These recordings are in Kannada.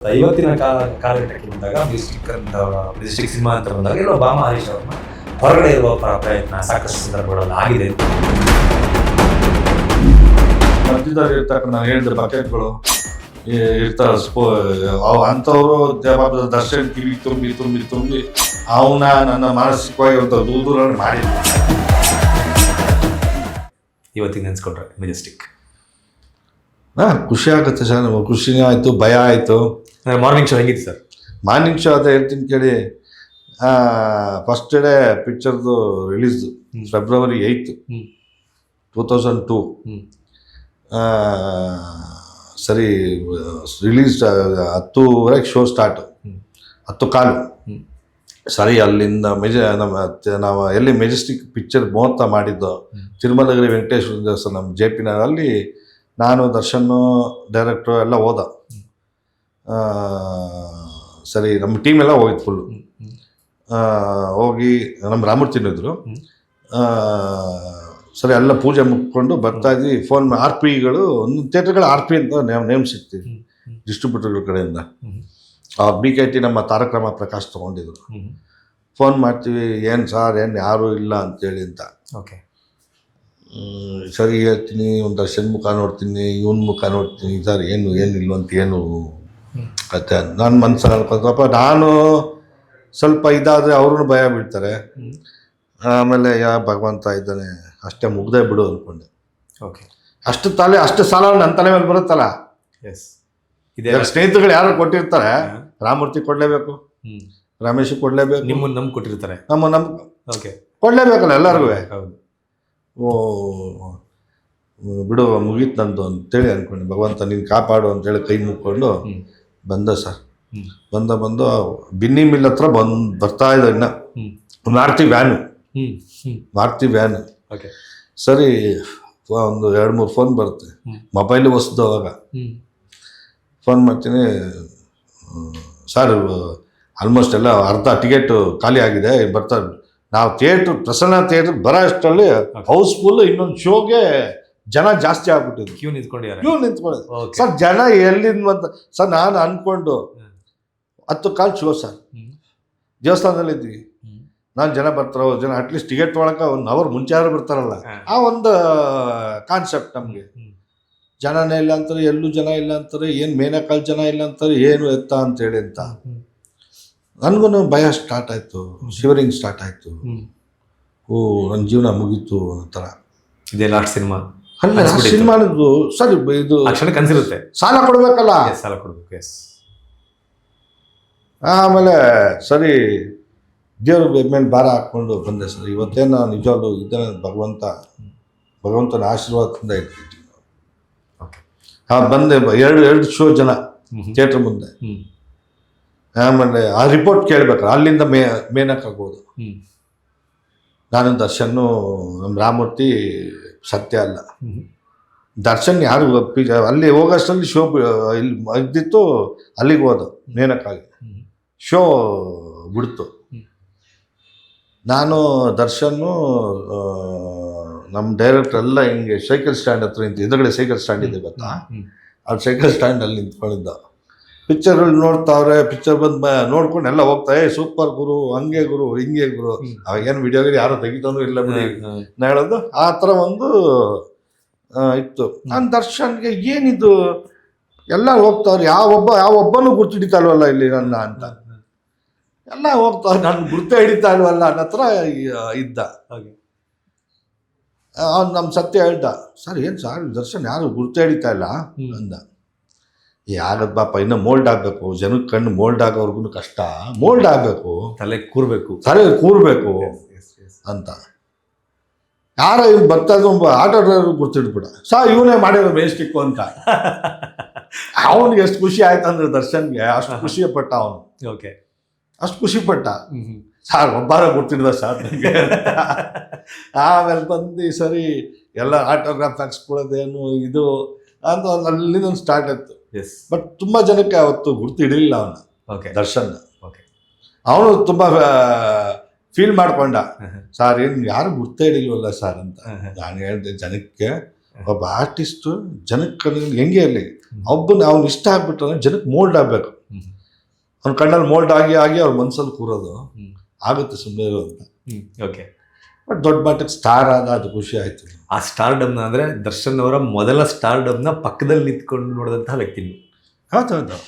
ಇವತ್ತಿನ ಕಾಲಘಟ್ಟಕ್ಕೆ ಬಂದಾಗ ಮೆಜೆಸ್ಟಿಕ್ ಸಿನಿಮಾ ಅಂತ ಬಂದಾಗ ಎಲ್ಲೋ ಬಾಮ ಹರೀಶ್ ಅವ್ರನ್ನ ಹೊರಗಡೆ ಇರುವ ಪ್ರಯತ್ನ ಸಾಕಷ್ಟು ಸಂದರ್ಭಗಳಲ್ಲಿ ಆಗಿದೆ. ಮಧ್ಯದಲ್ಲಿ ಇರ್ತಕ್ಕ ನಾನು ಹೇಳಿದ ಬಕೆಟ್ಗಳು ಇರ್ತಾರೆ ಅಂಥವ್ರು ದರ್ಶನ್ ಕಿವಿ ತುಂಬಿ ತುಂಬಿ ತುಂಬಿ ಅವನ ನನ್ನ ಮಾನಸಿಕವಾಗಿ ದೂರ ಮಾಡಿ ಇವತ್ತಿಗೆ ನೆನೆಸ್ಕೊಂಡ್ರೆ ಮೆಜೆಸ್ಟಿಕ್ ಖುಷಿ ಆಗುತ್ತೆ ಸರ್. ಖುಷಿನೇ ಆಯಿತು, ಭಯ ಆಯಿತು. ಮಾರ್ನಿಂಗ್ ಶೋ ಹೆಂಗಿತ್ತು ಸರ್? ಮಾರ್ನಿಂಗ್ ಶೋ ಅಂತ ಹೇಳ್ತೀನಿ ಕೇಳಿ. ಫಸ್ಟ್ ಡೇ ಪಿಕ್ಚರ್ದು ರಿಲೀಸ್ February 8, 2002. ಸರಿ, ರಿಲೀಸ್ 10:30 ಶೋ ಸ್ಟಾರ್ಟು, 10:15. ಸರಿ, ಅಲ್ಲಿಂದ ನಾವು ಎಲ್ಲಿ ಮೆಜೆಸ್ಟಿಕ್ ಪಿಕ್ಚರ್ ಮುಹೂರ್ತ ಮಾಡಿದ್ದು ತಿರುಮಲಗಿರಿ ವೆಂಕಟೇಶ್ವರ ದೇವಸ್ಥಾನ ನಮ್ಮ JP ನಗರಲ್ಲಿ. ನಾನು ದರ್ಶನ್ ಡೈರೆಕ್ಟ್ರು ಎಲ್ಲ ಹೋದ. ಸರಿ, ನಮ್ಮ ಟೀಮ್ ಎಲ್ಲ ಹೋಗಿದ್ದು ಫುಲ್ಲು. ಹೋಗಿ ನಮ್ಮ ರಾಮೂರ್ತಿನೂ ಇದ್ದರು. ಸರಿ, ಎಲ್ಲ ಪೂಜೆ ಮುಗ್ಕೊಂಡು ಬರ್ತಾಯಿದ್ವಿ. ಫೋನ್ RPಗಳು ಒಂದು ಥಿಯೇಟ್ರ್ಗಳು RP ಅಂತ ನೇಮ್ ಸಿಗ್ತೀವಿ ಡಿಸ್ಟ್ರಿಬ್ಯೂಟರ್ಗಳ ಕಡೆಯಿಂದ. BKT ನಮ್ಮ ತಾರಕ ರಾಮ ಪ್ರಕಾಶ್ ತೊಗೊಂಡಿದ್ರು. ಫೋನ್ ಮಾಡ್ತೀವಿ, ಏನು ಸಾರ್, ಏನು ಯಾರೂ ಇಲ್ಲ ಅಂತೇಳಿ ಅಂತ. ಓಕೆ, ಸರಿ ಹೇಳ್ತೀನಿ, ಒಂದು ದರ್ಶನ್ ಮುಖ ನೋಡ್ತೀನಿ, ಇವನ ಮುಖ ನೋಡ್ತೀನಿ, ಸರ್ ಏನಿಲ್ಲ ಅಂತ ಏನು ಕತೆ. ನನ್ನ ಮನಸ್ಸಲ್ಲಿ ಅನ್ಕೊಂಡಪ್ಪ, ನಾನು ಸ್ವಲ್ಪ ಇದಾದರೆ ಅವ್ರೂ ಭಯ ಬೀಳ್ತಾರೆ. ಆಮೇಲೆ ಭಗವಂತ ಇದ್ದಾನೆ, ಅಷ್ಟೇ ಮುಗ್ದೇ ಬಿಡು ಅಂದ್ಕೊಂಡೆ. ಓಕೆ, ಅಷ್ಟು ಸಾಲ ನನ್ನ ತಲೆ ಮೇಲೆ ಬರುತ್ತಲ್ಲ. ಎಸ್, ಸ್ನೇಹಿತರುಗಳು ಯಾರು ಕೊಟ್ಟಿರ್ತಾರೆ, ರಾಮೂರ್ತಿ ಕೊಡಲೇಬೇಕು, ರಮೇಶ್ ಕೊಡಲೇಬೇಕು, ನಿಮ್ಮನ್ನು ಕೊಟ್ಟಿರ್ತಾರೆ, ನಮ್ಮ ಓಕೆ ಕೊಡಲೇಬೇಕಲ್ಲ ಎಲ್ಲರಿಗೂ. ಹೌದು. ಬಿಡು, ಮುಗೀತು ನಂದು ಅಂತೇಳಿ ಅಂದ್ಕೊಂಡೆ. ಭಗವಂತ ನೀನು ಕಾಪಾಡು ಅಂತೇಳಿ ಕೈ ಮುಕ್ಕೊಂಡು ಬಂದ ಸರ್. ಬಂದು ಬಿನ್ನಿ ಮಿಲ್ ಹತ್ರ ಬರ್ತಾ ಇದ್ದ. ಇನ್ನು ಮಾರುತಿ ವ್ಯಾನು. ಓಕೆ, ಸರಿ, ಒಂದು 2-3 ಫೋನ್ ಬರುತ್ತೆ. ಮೊಬೈಲ್ ಹೊಸ್ದು ಅವಾಗ. ಫೋನ್ ಮಾಡ್ತೀನಿ, ಸರ್ ಆಲ್ಮೋಸ್ಟ್ ಎಲ್ಲ ಅರ್ಧ ಟಿಕೆಟು ಖಾಲಿ ಆಗಿದೆ, ಬರ್ತಾರೆ. ನಾವು ಪ್ರಸನ್ನ ಥಿಯೇಟ್ರ್ ಬರೋ ಅಷ್ಟರಲ್ಲಿ ಹೌಸ್ಫುಲ್. ಇನ್ನೊಂದು ಶೋಗೆ ಜನ ಜಾಸ್ತಿ ಆಗ್ಬಿಟ್ಟಿದ್ರು. Q ನಿಂತ್ಕೊಳ್ಳೋದು sir. ಜನ ಎಲ್ಲಿಂದ ಬಂತ ಸರ್? ನಾನು ಅಂದ್ಕೊಂಡು 10:15 ಶೋ ಸರ್, ದೇವಸ್ಥಾನದಲ್ಲಿ ಇದ್ವಿ. ನಾನು ಜನ ಬರ್ತಾರೋ, ಜನ ಅಟ್ಲೀಸ್ಟ್ ಟಿಕೆಟ್ ತೊಗೊಳಕ್ಕೆ 1 ಅವರ್ ಮುಂಚೆ ಯಾರು ಬರ್ತಾರಲ್ಲ, ಆ ಒಂದು ಕಾನ್ಸೆಪ್ಟ್ ನಮಗೆ. ಜನನೇ ಇಲ್ಲ ಅಂತಾರೆ, ಎಲ್ಲೂ ಜನ ಇಲ್ಲ ಅಂತಾರೆ, ಏನು ಮೇನಕಾಲ್ ಜನ ಇಲ್ಲ ಅಂತಾರೆ, ಏನು ಎತ್ತ ಅಂತೇಳಿ ಅಂತ. ನನಗೂ ಭಯ ಸ್ಟಾರ್ಟ್ ಆಯಿತು, ಶಿವರಿಂಗ್ ಸ್ಟಾರ್ಟ್ ಆಯಿತು. ನನ್ನ ಜೀವನ ಮುಗೀತು ಅನ್ನೋ ಇದೇ ಲಾಸ್ಟ್ ಸಿನಿಮಾ ಅಲ್ಲ. ಸಿನಿಮಾನದ್ದು ಸರಿ, ಇದು ಅನ್ಸಿರುತ್ತೆ, ಸಾಲ ಕೊಡಬೇಕಲ್ಲ, ಸಾಲ ಕೊಡಬೇಕು. ಎಸ್. ಆಮೇಲೆ ಸರಿ, ದೇವ್ರ ಮೇಲೆ ಭಾರ ಹಾಕ್ಕೊಂಡು ಬಂದೆ ಸರ್. ಇವತ್ತೇನು ನಿಜವಾಗ್ಲೂ ಇದ್ದೇನೆ, ಭಗವಂತನ ಆಶೀರ್ವಾದದಿಂದ ಇರ್ತಿದ್ವಿ. ಬಂದೆ, 2 ಶೋ ಜನ ಥಿಯೇಟ್ರ್ ಮುಂದೆ. ಆಮೇಲೆ ಆ ರಿಪೋರ್ಟ್ ಕೇಳಬೇಕು, ಅಲ್ಲಿಂದ ಮೇನಕ್ಕಾಗ್ಬೋದು. ನಾನು ದರ್ಶನ್ನು, ನಮ್ಮ ರಾಮೂರ್ತಿ, ಸತ್ಯ ಅಲ್ಲ. ದರ್ಶನ್ ಯಾರು ಅಲ್ಲಿ ಹೋಗೋಷ್ಟರಲ್ಲಿ ಶೋ ಇಲ್ಲಿ ಇದ್ದಿತ್ತು. ಅಲ್ಲಿಗೆ ಹೋದ ಮೇನಕ್ಕಾಗಿ, ಶೋ ಬಿಡ್ತು. ನಾನು ದರ್ಶನ್ನು ನಮ್ಮ ಡೈರೆಕ್ಟರ್ ಎಲ್ಲ ಹಿಂಗೆ ಸೈಕಲ್ ಸ್ಟ್ಯಾಂಡ್ ಹತ್ರ ನಿಂತು, ಎದುರುಗಡೆ ಸೈಕಲ್ ಸ್ಟ್ಯಾಂಡ್ ಇದೆ ಗೊತ್ತಾ, ಆ ಸೈಕಲ್ ಸ್ಟ್ಯಾಂಡಲ್ಲಿ ನಿಂತ್ಕೊಂಡಿದ್ದ. ಪಿಕ್ಚರ್ಗಳು ನೋಡ್ತಾವ್ರೆ, ಪಿಕ್ಚರ್ ಬಂದು ನೋಡ್ಕೊಂಡು ಎಲ್ಲ ಹೋಗ್ತಾ, ಸೂಪರ್ ಗುರು, ಹಂಗೆ ಗುರು, ಹಿಂಗೆ ಗುರು. ಅವಾಗೇನು ವಿಡಿಯೋಗಳು ಯಾರು ತೆಗಿತಾನೂ ಇಲ್ಲ ಬಿಡಿ ನಾ ಹೇಳೋದು. ಆ ಥರ ಒಂದು ಇತ್ತು. ನಾನು ದರ್ಶನ್ಗೆ ಏನಿದು ಎಲ್ಲ ಹೋಗ್ತಾವ್ರೆ, ಯಾವೊಬ್ಬನೂ ಗುರ್ತು ಹಿಡಿತಾ ಇಲ್ವಲ್ಲ ಇಲ್ಲಿ ನನ್ನ ಅಂತ. ಎಲ್ಲ ಹೋಗ್ತಾವ್ರೆ, ನಾನು ಗುರ್ತು ಹಿಡಿತಾ ಇಲ್ವಲ್ಲ ಅನ್ನೋ ಥರ ಇದ್ದ. ಅವ್ನು ನಮ್ಮ ಸತ್ಯ ಹೇಳ್ದ, ಸರ್ ಏನು ಸರ್ ದರ್ಶನ್ ಯಾರು ಗುರ್ತು ಹಿಡಿತಾ ಇಲ್ಲ ಅಂದ. ಆಗದ್ ಬಾಪ, ಇನ್ನು ಮೋಲ್ಡ್ ಆಗಬೇಕು, ಜನಕ್ಕೆ ಕಣ್ಣು ಮೋಲ್ಡ್ ಆಗೋರ್ಗು ಕಷ್ಟ. ಮೋಲ್ಡ್ ಆಗಬೇಕು, ತಲೆ ಕೂರ್ಬೇಕು ಅಂತ. ಯಾರ ಇವ್ನು ಬರ್ತಾ ಇದ್ದ ಆಟೋ ಡ್ರೈವರ್ ಗುರ್ತಿಡ್ಬಿಡ, ಇವನೇ ಮಾಡಿರೋ ಮೆಜೆಸ್ಟಿಕ್ ಅಂತ. ಅವನಿಗೆ ಎಷ್ಟು ಖುಷಿ ಆಯ್ತು ಅಂದ್ರೆ ದರ್ಶನ್ಗೆ ಅಷ್ಟು ಖುಷಿ ಪಟ್ಟ ಅವನು. ಓಕೆ, ಅಷ್ಟು ಖುಷಿ ಪಟ್ಟ. ಸಾರ್ ಒಬ್ಬಾರ ಗುರ್ತಿಡ್ದ ಸರ್ ನನಗೆ. ಆಮೇಲೆ ಬಂದು ಸರಿ ಎಲ್ಲ ಆಟೋಗ್ರಾಫ್ ಹಾಕ್ಸ್ಕೊಳ್ಳೋದೇನು ಇದು ಅಂತ ಅಲ್ಲಿಂದ ಸ್ಟಾರ್ಟ್ ಆಯ್ತು. ಬಟ್ ತುಂಬ ಜನಕ್ಕೆ ಅವತ್ತು ಗುರ್ತು ಹಿಡಿಲಿಲ್ಲ ಅವನ ದರ್ಶನ್. ಅವನು ತುಂಬ ಫೀಲ್ ಮಾಡ್ಕೊಂಡ, ಸರ್ ಏನು ಯಾರು ಗುರ್ತು ಹಿಡಿಲ್ವಲ್ಲ ಸರ್ ಅಂತ. ನಾನು ಹೇಳಿದೆ, ಜನಕ್ಕೆ ಒಬ್ಬ ಆರ್ಟಿಸ್ಟು ಜನಕ್ಕೆ ಹೆಂಗೆ ಇರಲಿ, ಅವ್ನು ಇಷ್ಟ ಆಗ್ಬಿಟ್ರೆ ಜನಕ್ಕೆ ಮೋಲ್ಡ್ ಆಗಬೇಕು. ಅವ್ನ ಕಣ್ಣಲ್ಲಿ ಮೋಲ್ಡ್ ಆಗಿ ಅವ್ರ ಮನ್ಸಲ್ಲಿ ಕೂರೋದು ಆಗುತ್ತೆ ಸುಮ್ಮನೆ ಇರೋ ಅಂತ. ಓಕೆ. ಬಟ್ ದೊಡ್ಡ ಮಟ್ಟಕ್ಕೆ ಸ್ಟಾರ್ ಆದ, ಅದು ಖುಷಿ ಆಯ್ತು. ಆ ಸ್ಟಾರ್ಡಮ್ನ ಅಂದರೆ ದರ್ಶನ್ ಅವರ ಮೊದಲ ಸ್ಟಾರ್ಡಮ್ನ ಪಕ್ಕದಲ್ಲಿ ನಿಂತ್ಕೊಂಡು ನೋಡಿದಂತಹ ವ್ಯಕ್ತಿ ನೀವು. ಹೌದು.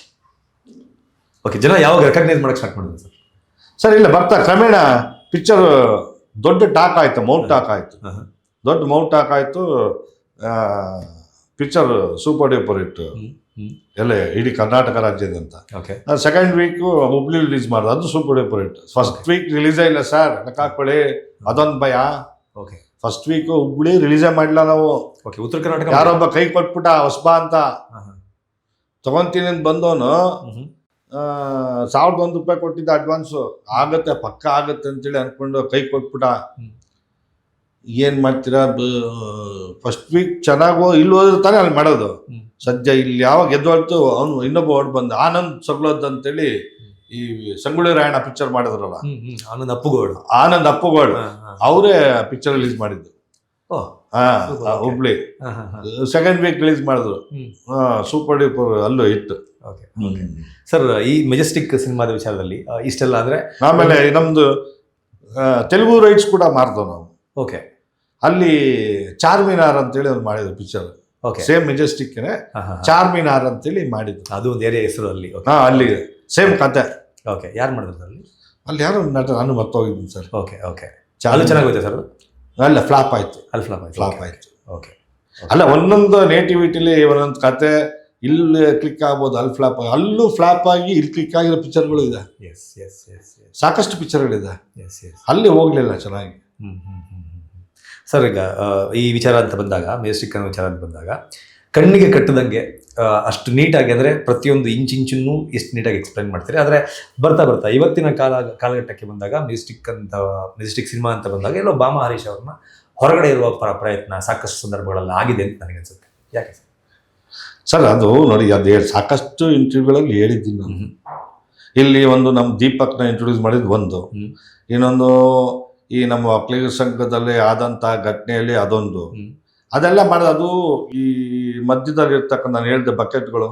ಓಕೆ. ಜನ ಯಾವಾಗ ರೆಕಗ್ನೈಸ್ ಮಾಡಕ್ಕೆ ಸ್ಟಾರ್ಟ್ ಮಾಡಿದ್ರು ಸರ್? ಸರ್ ಇಲ್ಲ, ಬರ್ತಾ ಕ್ರಮೇಣ ಪಿಕ್ಚರ್ ದೊಡ್ಡ ಟಾಕ್ ಆಯ್ತು, ಮೌತ್ ಟಾಕ್ ಆಯ್ತು, ದೊಡ್ಡ ಮೌತ್ ಟಾಕ್ ಆಯ್ತು. ಪಿಕ್ಚರ್ ಸೂಪರ್ ಡೂಪರ್ ಹಿಟ್ ಎಲ್ಲ ಇಡೀ ಕರ್ನಾಟಕ ರಾಜ್ಯದಂತ. Okay. Second week Hubli release ಮಾಡಿದೆ, ಅದು super duper hit. First week ರಿಲೀಸೇ ಇಲ್ಲ ಸರ್, ಹಾಕೊಳ್ಳಿ, ಅದೊಂದು ಭಯ. ಓಕೆ. ಫಸ್ಟ್ ವೀಕು ಹುಬ್ಳಿ ರಿಲೀಸೇ ಮಾಡಿಲ್ಲ ನಾವು. ಓಕೆ. ಉತ್ತರ ಕರ್ನಾಟಕ ಯಾರೊಬ್ಬ ಕೈ ಕೊಟ್ಬಿಟ್ಟ ಹೊಸಬಾ ಅಂತ, ತಗೊಂತೀನಿ ಅಂತ ಬಂದವನು $1,001 ಕೊಟ್ಟಿದ್ದ ಅಡ್ವಾನ್ಸು. ಆಗತ್ತೆ, ಪಕ್ಕ ಆಗತ್ತೆ ಅಂತೇಳಿ ಅಂದ್ಕೊಂಡು ಕೈ ಕೊಟ್ಬಿಟ್ಟ. ಏನು ಮಾಡ್ತೀರಾ, ಫಸ್ಟ್ ವೀಕ್ ಚೆನ್ನಾಗೋ ಇಲ್ಲಿ ಹೋದ್ರೆ ತಾನೇ ಅಲ್ಲಿ ಮಾಡೋದು. ಸದ್ಯ ಇಲ್ಲಿ ಯಾವಾಗ ಗೆದ್ದೋಳ್ತು ಅವನು ಇನ್ನೊಬ್ಬ ಹೊಡ್ ಬಂದ ಆನಂದ್ ಸೊಗ್ಲೋದ್ ಅಂತೇಳಿ ಈ ಸಂಗೊಳ್ಳಿ ರಾಯಣ್ಣ ಪಿಕ್ಚರ್ ಮಾಡಿದ್ರಲ್ಲ, ಆನಂದ್ ಅಪ್ಪುಗೋಡು ಅವರೇ ಪಿಕ್ಚರ್ ರಿಲೀಸ್ ಮಾಡಿದ್ದು ಹುಬ್ಳಿ. ಸೆಕೆಂಡ್ ವೀಕ್ ರಿಲೀಸ್ ಮಾಡಿದ್ರು, ಸೂಪರ್ ಡೂಪರ್ ಅಲ್ಲೂ ಹಿಟ್. ಸರ್, ಈ ಮೆಜೆಸ್ಟಿಕ್ ಸಿನಿಮಾದ ವಿಚಾರದಲ್ಲಿ ಇಷ್ಟೆಲ್ಲ ಅಂದ್ರೆ ಆಮೇಲೆ ನಮ್ದು ತೆಲುಗು ರೈಟ್ಸ್ ಕೂಡ ಮಾರ್ದವು ನಾವು. ಓಕೆ. ಅಲ್ಲಿ ಚಾರ್ಮಿನಾರ್ ಅಂತೇಳಿ ಒಂದು ಮಾಡಿದ್ರು ಪಿಕ್ಚರ್, ಸೇಮ್ ಮೆಜೆಸ್ಟಿಕ್ನೇ ಚಾರ್ಮಿನಾರ್ ಅಂತೇಳಿ ಮಾಡಿದ್ರು. ಅದು ಒಂದು ಏರಿಯಾ ಹೆಸರು ಅಲ್ಲಿ. ಅಲ್ಲಿ ಸೇಮ್ ಕತೆ. ಓಕೆ. ಯಾರು ಮಾಡಿದ್ರು ಅಲ್ಲಿ? ಅಲ್ಲಿ ಯಾರು ನಟ, ನಾನು ಮರ್ತೋಗಿದ್ದೀನಿ ಸರ್. ಓಕೆ. ಓಕೆ. ಚಾಲು ಚೆನ್ನಾಗೋಯ್ತು ಸರ್? ಅಲ್ಲ, ಫ್ಲಾಪ್ ಆಯ್ತು. ಅಲ್ಲಿ ಫ್ಲಾಪ್ ಆಯ್ತು. ಓಕೆ. ಅಲ್ಲ, ಒಂದೊಂದು ನೇಟಿವಿಟಿಲಿ ಒಂದೊಂದು ಕತೆ ಇಲ್ಲಿ ಕ್ಲಿಕ್ ಆಗ್ಬೋದು, ಅಲ್ಲಿ ಫ್ಲಾಪ್ ಆಗಿ, ಅಲ್ಲೂ ಫ್ಲಾಪ್ ಆಗಿ ಇಲ್ಲಿ ಕ್ಲಿಕ್ ಆಗಿರೋ ಪಿಕ್ಚರ್ಗಳು ಇದೆ. ಸಾಕಷ್ಟು ಪಿಕ್ಚರ್ಗಳಿದೆ. ಅಲ್ಲಿ ಹೋಗ್ಲಿಲ್ಲ ಚೆನ್ನಾಗಿ. ಸರ್, ಈಗ ಈ ವಿಚಾರ ಅಂತ ಬಂದಾಗ, ಮೆಜೆಸ್ಟಿಕ್ ಅನ್ನೋ ವಿಚಾರ ಅಂತ ಬಂದಾಗ, ಕಣ್ಣಿಗೆ ಕಟ್ಟದಂಗೆ ಅಷ್ಟು ನೀಟಾಗಿ, ಅಂದರೆ ಪ್ರತಿಯೊಂದು ಇಂಚನ್ನು ಎಷ್ಟು ನೀಟಾಗಿ ಎಕ್ಸ್ಪ್ಲೈನ್ ಮಾಡ್ತಾರೆ. ಆದರೆ ಬರ್ತಾ ಬರ್ತಾ ಇವತ್ತಿನ ಕಾಲಘಟ್ಟಕ್ಕೆ ಬಂದಾಗ ಮೆಜೆಸ್ಟಿಕ್ ಸಿನಿಮಾ ಅಂತ ಬಂದಾಗ ಎಲ್ಲೋ ಬಾಮ ಹರೀಶ್ ಅವ್ರನ್ನ ಹೊರಗಡೆ ಇರುವ ಪ್ರಯತ್ನ ಸಾಕಷ್ಟು ಸಂದರ್ಭಗಳಲ್ಲಿ ಆಗಿದೆ ಅಂತ ನನಗನ್ಸುತ್ತೆ. ಯಾಕೆ ಸರ್? ಸರ್, ಅದು ನೋಡಿ, ಅದು ಸಾಕಷ್ಟು ಇಂಟರ್ವ್ಯೂಗಳಲ್ಲಿ ಹೇಳಿದ್ದೀನಿ ನಾನು. ಇಲ್ಲಿ ಒಂದು ನಮ್ಮ ದೀಪಕ್ನ ಇಂಟ್ರೊಡ್ಯೂಸ್ ಮಾಡಿದ್ದು ಒಂದು, ಇನ್ನೊಂದು ಈ ನಮ್ಮ ಒಕ್ಕಲಿಗರ ಸಂಘದಲ್ಲಿ ಆದಂಥ ಘಟನೆಯಲ್ಲಿ ಅದೊಂದು, ಅದೆಲ್ಲ ಮಾಡೋದು. ಅದು ಈ ಮಧ್ಯದಲ್ಲಿ ಇರ್ತಕ್ಕಂಥ ನಾನು ಹೇಳಿದ ಬಕೆಟ್ಗಳು